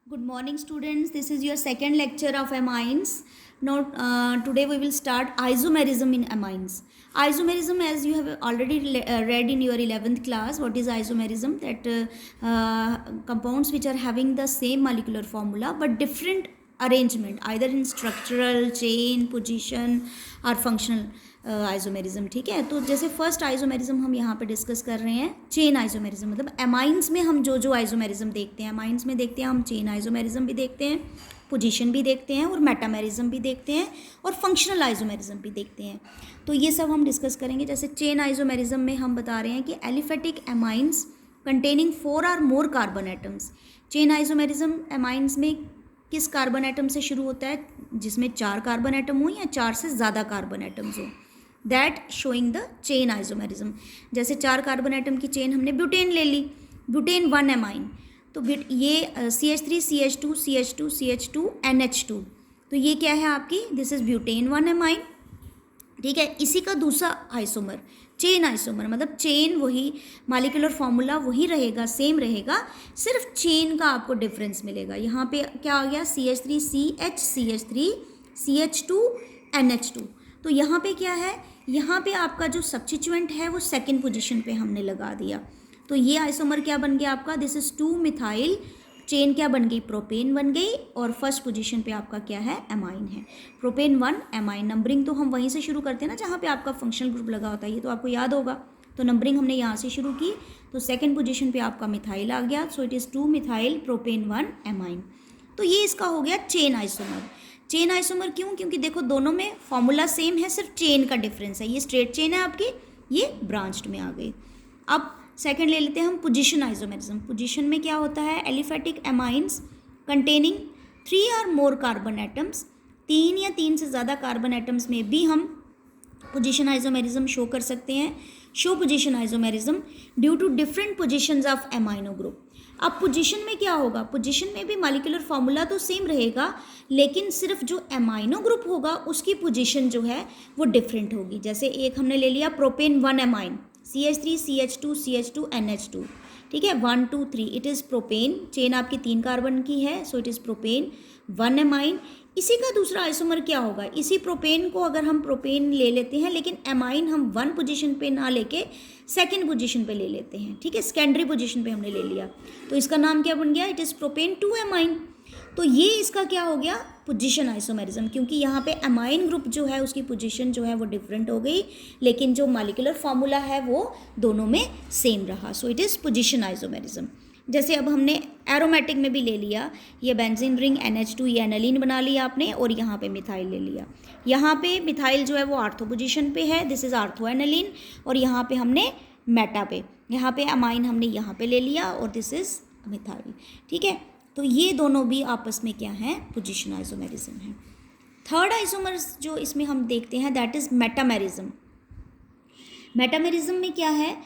Good morning, students. This is your second lecture of amines. Now, today we will start isomerism in amines. Isomerism, as you have already read in your 11th class, what is isomerism? That compounds which are having the same molecular formula but different arrangement, either in structural, chain, position और functional isomerism. ठीक है, तो जैसे first isomerism हम यहाँ पे discuss कर रहे हैं चेन आइसोमेरिज्म. मतलब एमाइंस में हम जो आइसोमेरिज्म देखते हैं, एमाइंस में देखते हैं हम चेन आइसोमेरिज्म भी देखते हैं, पोजीशन भी देखते हैं और मेटामेरिज्म भी देखते हैं और फंक्शनल आइसोमेरिज्म भी देखते हैं. तो ये सब हम डिस्कस करेंगे. जैसे चेन आइसोमेरिज्म में हम बता रहे हैं कि एलिफेटिक एमाइंस कंटेनिंग 4 और more carbon atoms. Chain isomerism amines में किस कार्बन एटम से शुरू होता है? जिसमें 4 कार्बन एटम हो या 4 से ज़्यादा कार्बन एटम्स हो, that showing the chain isomerism. जैसे 4 कार्बन एटम की चेन हमने ब्यूटेन ले ली, ब्यूटेन 1 एमाइन. तो ये CH3 CH2 CH2 CH2 NH2. तो ये क्या है आपकी? This is butane 1 amine. ठीक है, इसी का दूसरा आइसोमर चेन आइसोमर. मतलब चेन वही, मॉलिक्यूलर फॉर्मूला वही रहेगा, सेम रहेगा, सिर्फ चेन का आपको डिफरेंस मिलेगा. यहाँ पे क्या आ गया? CH3 CH CH3 CH2 NH2. तो यहाँ पे क्या है? यहाँ पे आपका जो सब्स्टिट्यूएंट है वो सेकेंड पोजीशन पे हमने लगा दिया. तो ये आइसोमर क्या बन गया आपका? This is 2 methyl. चेन क्या बन गई? प्रोपेन बन गई. और फर्स्ट पोजीशन पे आपका क्या है? एमाइन है. Propane 1 amine. नंबरिंग तो हम वहीं से शुरू करते हैं ना जहाँ पे आपका फंक्शनल ग्रुप लगा होता है, ये तो आपको याद होगा. तो नंबरिंग हमने यहाँ से शुरू की. तो सेकेंड पोजीशन पे आपका मिथाइल आ गया. So it is 2 methyl propane 1 amine. तो ये इसका हो गया चेन आइसोमर. चेन आइसोमर क्यों? क्योंकि देखो दोनों में फॉर्मूला सेम है, सिर्फ चेन का डिफरेंस है. ये स्ट्रेट चेन है आपकी, ये ब्रांच्ड में आ गई. अब सेकंड ले लेते हैं हम पोजीशन आइसोमेरिज्म. पोजीशन में क्या होता है? एलिफेटिक एमाइंस कंटेनिंग 3 और मोर कार्बन एटम्स. 3 या 3 से ज़्यादा कार्बन एटम्स में भी हम पोजीशन आइसोमेरिज्म शो कर सकते हैं. Show position isomerism due to different positions of amino group. अब पोजीशन में क्या होगा? पोजीशन में भी मॉलिक्यूलर फॉर्मूला तो सेम रहेगा, लेकिन सिर्फ जो एमाइनो ग्रुप होगा उसकी पोजीशन जो है वो डिफरेंट होगी. जैसे एक हमने ले लिया propane 1 amine, CH3 CH2 CH2 NH2. ठीक है, 1 2 3 इट इज़ प्रोपेन. चेन आपकी 3 कार्बन की है, so it is propane 1 amine. इसी का दूसरा आइसोमर क्या होगा? इसी प्रोपेन को अगर हम प्रोपेन ले लेते हैं, लेकिन एमाइन हम 1 पोजीशन पे ना लेके सेकेंड पोजीशन पे ले लेते हैं. ठीक है, सेकेंडरी पोजीशन पे हमने ले लिया, तो इसका नाम क्या बन गया? It is propane 2 amine. तो ये इसका क्या हो गया? Position isomerism. क्योंकि यहाँ पे एमाइन ग्रुप जो है उसकी पोजीशन जो है वो डिफरेंट हो गई, लेकिन जो मॉलिक्यूलर फॉर्मूला है वो दोनों में सेम रहा. So it is position isomerism. जैसे अब हमने एरोमेटिक में भी ले लिया, ये बेंजीन रिंग NH2, ये एनालिन बना लिया आपने, और यहाँ पे मिथाइल ले लिया. यहाँ पे मिथाइल जो है वो आर्थो पोजीशन पे है, दिस इज़ आर्थो एनालिन. और यहाँ पे हमने मेटा पे, यहाँ पे अमाइन हमने यहाँ पे ले लिया, और दिस इज़ मिथाइल. ठीक है, तो ये दोनों भी आपस में क्या है? पोजीशन आइसोमेरिज्म है. थर्ड आइसोमर जो इसमें हम देखते हैं दैट इज़ मेटामेरिज्म. मेटामेरिज्म में क्या है?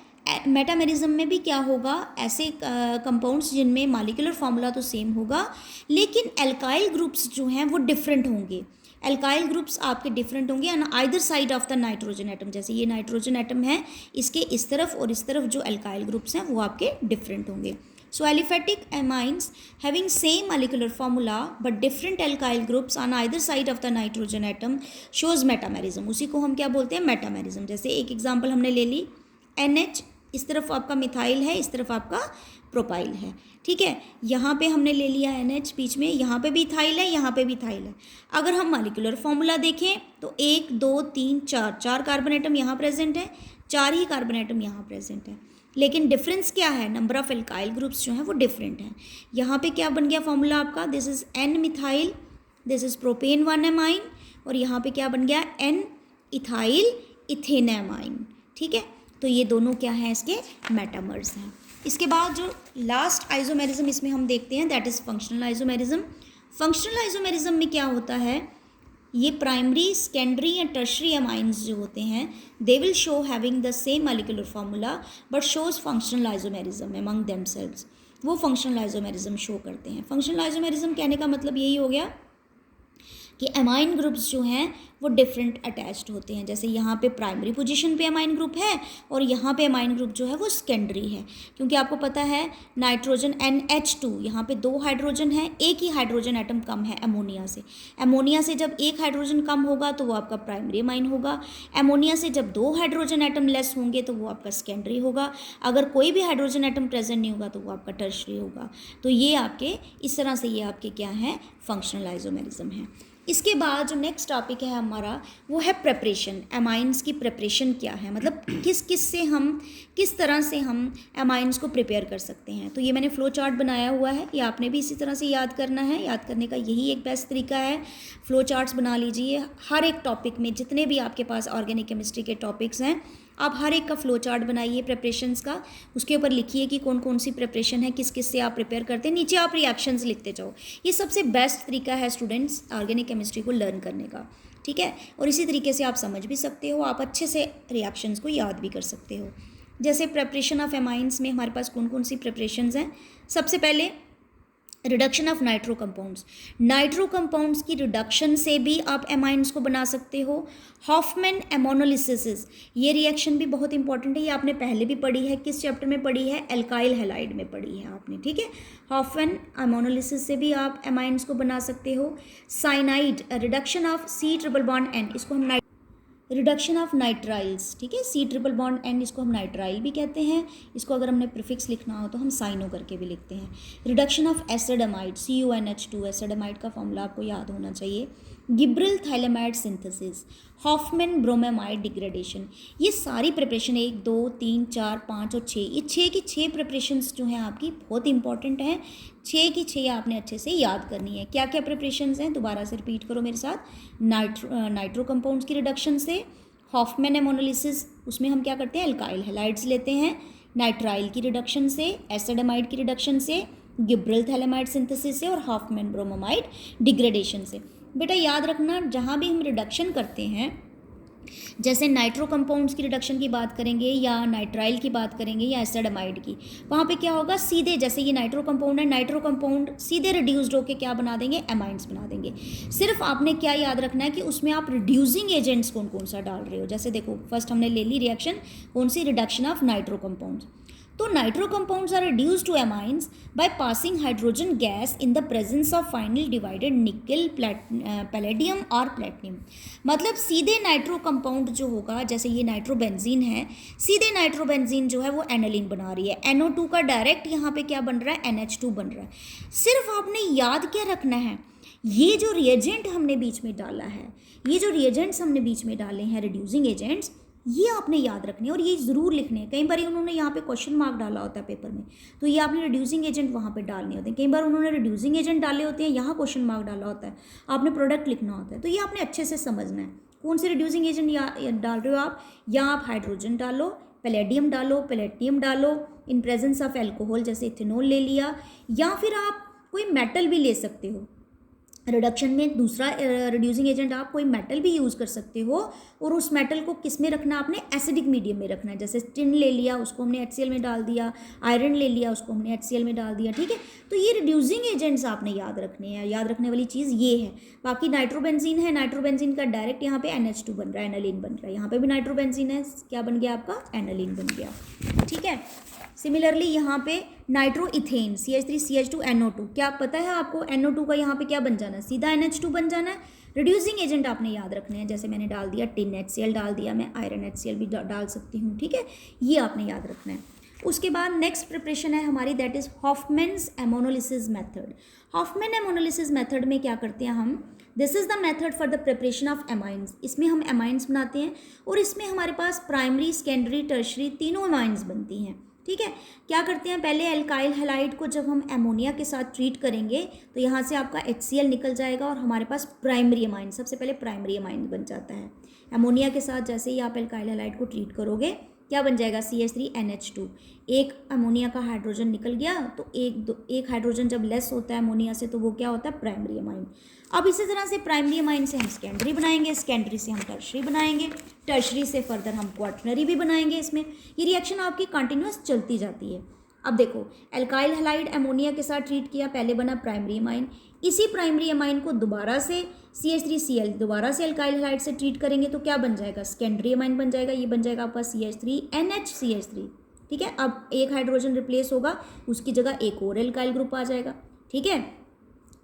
मेटामेरिज्म में भी क्या होगा? ऐसे कंपाउंड्स जिनमें मॉलिक्यूलर फॉर्मूला तो सेम होगा, लेकिन एल्काइल ग्रुप्स जो हैं वो डिफरेंट होंगे. एल्काइल ग्रुप्स आपके डिफरेंट होंगे on either side of the nitrogen atom. जैसे ये नाइट्रोजन एटम है, इसके इस तरफ और इस तरफ जो एल्काइल ग्रुप्स हैं वो आपके डिफरेंट होंगे. So aliphatic amines having same molecular formula but different alkyl groups on either side of the nitrogen atom shows metamerism. उसी को हम क्या बोलते हैं? मेटामेरिज्म. जैसे एक एग्जांपल हमने ले ली, NH, इस तरफ आपका मिथाइल है, इस तरफ आपका प्रोपाइल है. ठीक है, यहाँ पे हमने ले लिया NH, बीच में यहाँ पे भी इथाइल है, यहाँ पे भी इथाइल है. अगर हम मॉलिक्यूलर फॉर्मूला देखें तो 1 2 3 4 कार्बन एटम यहाँ प्रेजेंट है, 4 ही कार्बन एटम यहाँ प्रेजेंट है. लेकिन डिफरेंस क्या है? नंबर ऑफ एल्काइल ग्रुप्स जो हैं वो डिफरेंट हैं. यहाँ पे क्या बन गया फॉर्मूला आपका? This is N methyl, this is propane 1 amine, और यहाँ पे क्या बन गया? N ethyl ethanamine. ठीक है, तो ये दोनों क्या हैं? इसके मेटामर्स हैं. इसके बाद जो लास्ट आइसोमेरिज्म इसमें हम देखते हैं that is functional isomerism. Functional isomerism में क्या होता है? ये प्राइमरी, सेकेंडरी या टर्शरी अमाइंस जो होते हैं they will show having the same molecular formula but shows functional isomerism among themselves. वो फंक्शनल आइसोमेरिज्म शो करते हैं. फंक्शनल आइसोमेरिज्म कहने का मतलब यही हो गया कि एमाइन ग्रुप्स जो हैं वो डिफरेंट अटैच्ड होते हैं। जैसे यहाँ पे प्राइमरी पोजीशन पे एमाइन ग्रुप है और यहाँ पे एमाइन ग्रुप जो है वो सेकेंडरी है, क्योंकि आपको पता है नाइट्रोजन NH2, यहाँ पे 2 हाइड्रोजन है, एक ही हाइड्रोजन एटम कम है अमोनिया से। अमोनिया से जब एक हाइड्रोजन कम होगा तो वो आपका प्राइमरी एमाइन होगा। अमोनिया से जब 2 हाइड्रोजन एटम लेस होंगे तो वो आपका सेकेंडरी होगा। अगर कोई भी हाइड्रोजन एटम प्रेजेंट नहीं होगा तो वो आपका टर्शरी होगा। तो ये आपके इस तरह से ये आपके क्या है, फंक्शनल आइसोमेरिज्म है। इसके बाद जो नेक्स्ट टॉपिक है हमारा वो है प्रेपरेशन। एमाइंस की प्रेपरेशन क्या है, मतलब किस तरह से हम एमाइंस को प्रिपेयर कर सकते हैं। तो ये मैंने फ्लो चार्ट बनाया हुआ है, ये आपने भी इसी तरह से याद करना है। याद करने का यही एक बेस्ट तरीका है, फ्लो चार्ट्स बना लीजिए। हर एक टॉपिक में जितने भी आपके पास ऑर्गेनिक केमिस्ट्री के टॉपिक्स हैं, आप हर एक का फ्लो चार्ट बनाइए प्रिपरेशंस का, उसके ऊपर लिखिए कि कौन कौन सी प्रिपरेशन है, किस किस से आप प्रिपेयर करते हैं, नीचे आप रिएक्शंस लिखते जाओ। ये सबसे बेस्ट तरीका है स्टूडेंट्स ऑर्गेनिक केमिस्ट्री को लर्न करने का, ठीक है। और इसी तरीके से आप समझ भी सकते हो, आप अच्छे से रिएक्शंस को याद भी कर सकते हो। जैसे प्रिपरेशन ऑफ एमाइंस में हमारे पास कौन कौन सी प्रिपरेशंस हैं। सबसे पहले reduction of nitro compounds. Nitro compounds की रिडक्शन से भी आप एमाइंस को बना सकते हो। हॉफमैन एमोनोलिसिस, ये रिएक्शन भी बहुत इंपॉर्टेंट है, ये आपने पहले भी पढ़ी है। किस चैप्टर में पढ़ी है, एल्काइल हैलाइड में पढ़ी है आपने, ठीक है। हॉफमैन एमोनोलिसिस से भी आप एमाइंस को बना सकते हो। साइनाइड, रिडक्शन ऑफ C+N, इसको हम रिडक्शन ऑफ नाइट्राइल्स, ठीक है। C+N, इसको हम नाइट्राइल भी कहते हैं। इसको अगर हमने प्रीफिक्स लिखना हो तो हम साइनो करके भी लिखते हैं। रिडक्शन ऑफ एसिडमाइड, CuNH2, एसिडमाइड का फॉर्मूला आपको याद होना चाहिए। गिब्रिल थाइलेमाइड सिंथेसिस, हॉफमैन ब्रोमेमाइड डिग्रेडेशन। ये सारी प्रिपरेशन 1, 2, 3, 4, 5 और 6, ये 6 की 6 प्रिपरेशंस जो हैं आपकी बहुत इंपॉर्टेंट हैं। 6 की 6 आपने अच्छे से याद करनी है। क्या क्या प्रिपरेशंस हैं, दोबारा से रिपीट करो मेरे साथ। नाइट्रो कंपाउंड्स की रिडक्शन से, हॉफमैन एमोनोलिसिस, उसमें हम क्या करते हैं, एल्काइल हैलाइड्स लेते हैं। नाइट्राइल की रिडक्शन से, एसिडमाइड की रिडक्शन से, गिब्रिल थैलेमाइड सिंथेसिस से और हॉफमैन ब्रोमेमाइड डिग्रेडेशन से। बेटा याद रखना, जहाँ भी हम रिडक्शन करते हैं, जैसे नाइट्रो कंपाउंड्स की रिडक्शन की बात करेंगे या नाइट्राइल की बात करेंगे या एसिडमाइड की, वहाँ पे क्या होगा, सीधे जैसे ये नाइट्रो कंपाउंड है, नाइट्रो कंपाउंड सीधे रिड्यूस्ड होकर क्या बना देंगे, एमाइंस बना देंगे। सिर्फ आपने क्या याद रखना है कि उसमें आप रिड्यूसिंग एजेंट्स कौन कौन सा डाल रहे हो। जैसे देखो फर्स्ट हमने ले ली रिएक्शन कौन सी, रिडक्शन ऑफ नाइट्रो कंपाउंड्स। तो nitro compounds are reduced to amines by passing hydrogen gas in the presence of finely divided nickel, palladium और प्लेटिनम। मतलब सीधे नाइट्रो कंपाउंड जो होगा, जैसे ये नाइट्रोबेंजीन है, सीधे नाइट्रोबेंजीन जो है वो एनालिन बना रही है। NO2 का डायरेक्ट यहाँ पे क्या बन रहा है, NH2 बन रहा है। सिर्फ आपने याद क्या रखना है, ये जो रिएजेंट हमने बीच में डाला है, ये जो रिएजेंट्स हमने बीच में डाले हैं रिड्यूसिंग एजेंट्स, ये आपने याद रखने हैं और ये ज़रूर लिखने हैं। कई बार उन्होंने यहाँ पे क्वेश्चन मार्क डाला होता है पेपर में, तो ये आपने रिड्यूसिंग एजेंट वहाँ पे डालने होते हैं। कई बार उन्होंने रिड्यूसिंग एजेंट डाले होते हैं, यहाँ क्वेश्चन मार्क डाला होता है, आपने प्रोडक्ट लिखना होता है। तो ये आपने अच्छे से समझना है कौन से रिड्यूसिंग एजेंट डाल रहे हो आप। या आप हाइड्रोजन डालो, पैलेडियम डालो, प्लेटिनियम डालो इन प्रेजेंस ऑफ एल्कोहल, जैसे इथेनॉल ले लिया, या फिर आप कोई मेटल भी ले सकते हो। रिडक्शन में दूसरा रिड्यूसिंग एजेंट आप कोई मेटल भी यूज़ कर सकते हो, और उस मेटल को किस में रखना, आपने एसिडिक मीडियम में रखना है। जैसे टिन ले लिया, उसको हमने HCl में डाल दिया, आयरन ले लिया, उसको हमने HCl में डाल दिया, ठीक है। तो ये रिड्यूसिंग एजेंट्स आपने याद रखने हैं, याद रखने वाली चीज़ ये है। बाकी नाइट्रोबेंजीन है, नाइट्रोबेंजीन का डायरेक्ट यहाँ पे NH2 बन रहा है, एनालिन बन रहा है। यहाँ पे भी नाइट्रोबेंजीन है, क्या बन गया आपका, एनालिन बन गया, ठीक है। सिमिलरली यहाँ पे नाइट्रो इथेन CH3CH2NO2, क्या पता है आपको, NO2 का यहाँ पे क्या बन जाना है, सीधा NH2 बन जाना है। रिड्यूसिंग एजेंट आपने याद रखने हैं, जैसे मैंने डाल दिया टिन HCl डाल दिया, मैं आयरन HCl भी डाल सकती हूँ, ठीक है। ये आपने याद रखना है। उसके बाद नेक्स्ट प्रिपरेशन है हमारी, that is Hofmann's ammonolysis method. Hofmann ammonolysis method में क्या करते हैं हम, this is the method for the preparation of amines. इसमें हम एमाइंस बनाते हैं और इसमें हमारे पास प्राइमरी, सेकेंडरी, टर्शरी तीनों एमाइंस बनती हैं, ठीक है। क्या करते हैं, पहले एल्काइल हैलाइड को जब हम एमोनिया के साथ ट्रीट करेंगे तो यहाँ से आपका HCl निकल जाएगा और हमारे पास प्राइमरी एमाइन, सबसे पहले प्राइमरी एमाइन बन जाता है। एमोनिया के साथ जैसे ही आप एल्काइल हैलाइड को ट्रीट करोगे, क्या बन जाएगा, CH3NH2। एक अमोनिया का हाइड्रोजन निकल गया, तो एक हाइड्रोजन जब लेस होता है अमोनिया से तो वो क्या होता है, प्राइमरी एमाइन। अब इसी तरह से प्राइमरी एमाइन से हम सेकेंडरी बनाएंगे, सेकेंडरी से हम टर्शरी बनाएंगे, टर्शरी से फर्दर हम क्वाटरनरी भी बनाएंगे। इसमें ये रिएक्शन आपकी कंटिन्यूस चलती जाती है। अब देखो, एल्काइल हैलाइड अमोनिया के साथ ट्रीट किया, पहले बना प्राइमरी अमाइन, इसी प्राइमरी अमाइन को दोबारा से CH3Cl दोबारा से एल्काइल हैलाइड से ट्रीट करेंगे तो क्या बन जाएगा, सेकेंडरी अमाइन बन जाएगा, ये बन जाएगा आपका CH3NH ठीक है। अब एक हाइड्रोजन रिप्लेस होगा, उसकी जगह एक और एल्काइल ग्रुप आ जाएगा, ठीक है।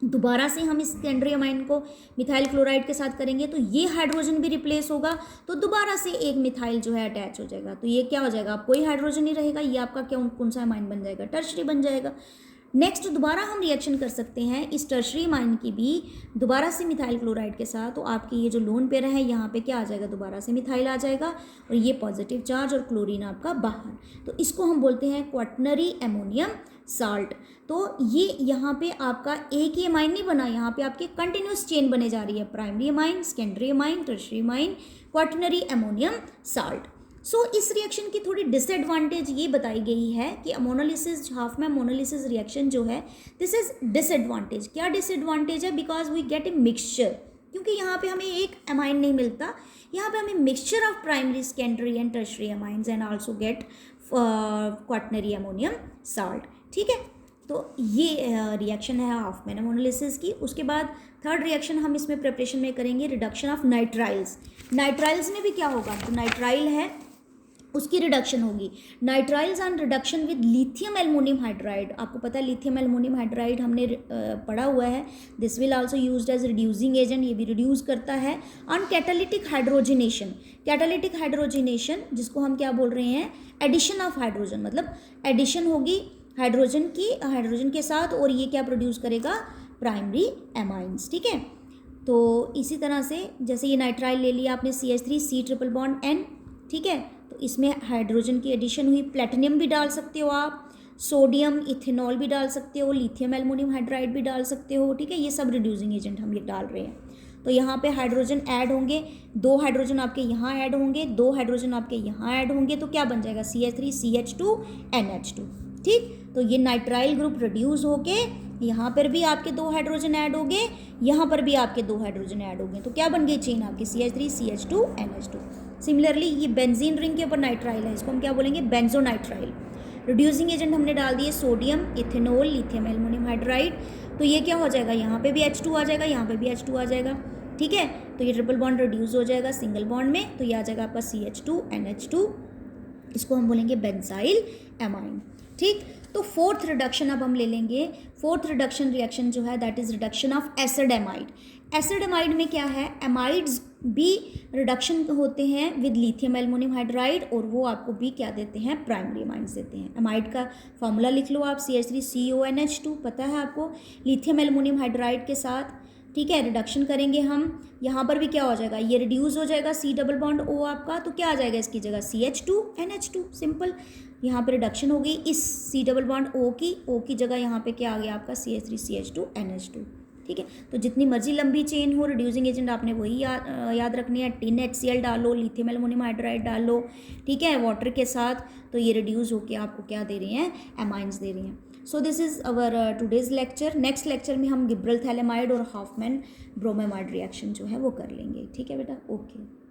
दोबारा से हम इस सेकेंडरी अमाइन को मिथाइल क्लोराइड के साथ करेंगे तो ये हाइड्रोजन भी रिप्लेस होगा, तो दोबारा से एक मिथाइल जो है अटैच हो जाएगा, तो ये क्या हो जाएगा, अब कोई हाइड्रोजन नहीं रहेगा, ये आपका कौन सा अमाइन बन जाएगा, टर्शरी बन जाएगा। नेक्स्ट दोबारा हम रिएक्शन कर सकते हैं इस टर्शरी अमाइन की भी दोबारा से मिथाइल क्लोराइड के साथ, तो आपकी ये जो लोन पेयर है यहाँ पे क्या आ जाएगा, दोबारा से मिथाइल आ जाएगा और ये पॉजिटिव चार्ज और क्लोरीन आपका बाहर, तो इसको हम बोलते हैं क्वाटर्नरी अमोनियम साल्ट। तो ये यहाँ पे आपका एक ही अमाइन नहीं बना, यहाँ पे आपकी कंटिन्यूस चेन बने जा रही है, primary amine, secondary amine, tertiary amine, quaternary ammonium salt. So इस रिएक्शन की थोड़ी डिसएडवांटेज ये बताई गई है कि मोनोलिसिस, हाफमैन मोनोलिसिस रिएक्शन जो है दिस इज डिसएडवांटेज। क्या डिसएडवांटेज है, because we get a mixture, क्योंकि यहाँ पे हमें एक अमाइन नहीं मिलता, यहाँ पे हमें mixture of primary, secondary and tertiary amines and also get quaternary ammonium salt, ठीक है। तो ये रिएक्शन है हाफमैन मोनोलिसिस की। उसके बाद थर्ड रिएक्शन हम इसमें प्रिपरेशन में करेंगे रिडक्शन ऑफ नाइट्राइल्स। नाइट्राइल्स में भी क्या होगा, तो नाइट्राइल है उसकी रिडक्शन होगी, nitriles on reduction with lithium aluminium hydride. आपको पता है लिथियम एल्युमिनियम हाइड्राइड हमने पढ़ा हुआ है, this will also used as reducing agent, ये भी रिड्यूस करता है on catalytic hydrogenation. Catalytic hydrogenation जिसको हम क्या बोल रहे हैं, एडिशन ऑफ हाइड्रोजन, मतलब एडिशन होगी हाइड्रोजन की, हाइड्रोजन के साथ, और ये क्या प्रोड्यूस करेगा, प्राइमरी एमाइंस, ठीक है। तो इसी तरह से जैसे ये नाइट्राइल ले लिया आपने CH3C ट्रिपल बॉन्ड N, ठीक है, तो इसमें हाइड्रोजन की एडिशन हुई, प्लेटिनियम भी डाल सकते हो आप, सोडियम इथेनॉल भी डाल सकते हो, लिथियम एल्युमिनियम हाइड्राइड भी डाल सकते हो, ठीक है, ये सब रिड्यूसिंग एजेंट हम ये डाल रहे हैं। तो यहाँ पे हाइड्रोजन ऐड होंगे, 2 हाइड्रोजन आपके यहाँ ऐड होंगे, 2 हाइड्रोजन आपके यहाँ ऐड होंगे, तो क्या बन जाएगा, CH3CH2NH2, ठीक। तो ये नाइट्राइल ग्रुप रिड्यूस होके यहाँ पर भी आपके 2 हाइड्रोजन ऐड हो गए, यहाँ पर भी आपके 2 हाइड्रोजन ऐड हो गए, तो क्या बन गई चेन आपकी CH3CH2NH2। सिमिलरली ये बेंजीन रिंग के ऊपर नाइट्राइल है, इसको हम क्या बोलेंगे, बेंजोनाइट्राइल। रिड्यूसिंग एजेंट हमने डाल दिए sodium ethanol lithium aluminium hydride, तो ये क्या हो जाएगा, यहाँ पे भी H2 आ जाएगा, यहाँ पे भी H2 आ जाएगा, ठीक है। तो ये ट्रिपल बॉन्ड रिड्यूस हो जाएगा सिंगल बॉन्ड में, तो ये आ जाएगा आपका CH2NH2, इसको हम बोलेंगे बेंजाइल एमाइन, ठीक। तो फोर्थ रिडक्शन अब हम ले लेंगे, फोर्थ रिडक्शन रिएक्शन जो है that is reduction of acid amide. Acid amide में क्या है, एमाइड्स भी रिडक्शन होते हैं विद लिथियम एल्युमिनियम हाइड्राइड, और वो आपको भी क्या देते हैं, प्राइमरी अमाइड्स देते हैं। एमाइड का फॉर्मूला लिख लो आप, CH3CONH2, पता है आपको, लिथियम एल्युमिनियम हाइड्राइड के साथ, ठीक है, रिडक्शन करेंगे हम, यहाँ पर भी क्या हो जाएगा, ये रिड्यूस हो जाएगा C डबल बॉन्ड O आपका, तो क्या आ जाएगा इसकी जगह CH2NH2, सिंपल। यहाँ पे रिडक्शन हो गई इस C डबल बॉन्ड O की जगह यहाँ पे क्या आ गया आपका CH3CH2NH2, ठीक है। तो जितनी मर्जी लंबी चेन हो, रिड्यूसिंग एजेंट आपने वही याद रखनी है, टिन HCl डालो, लिथियम एल्युमिनियम हाइड्राइड डालो, ठीक है, वाटर के साथ, तो ये रिड्यूस होके आपको क्या दे रहे हैं, एमाइंस दे रहे हैं। So this is our today's lecture. Next lecture में हम गिब्रल थैलेमाइड और हाफमैन ब्रोमेमाइड रिएक्शन जो है वो कर लेंगे, ठीक है बेटा, ओके।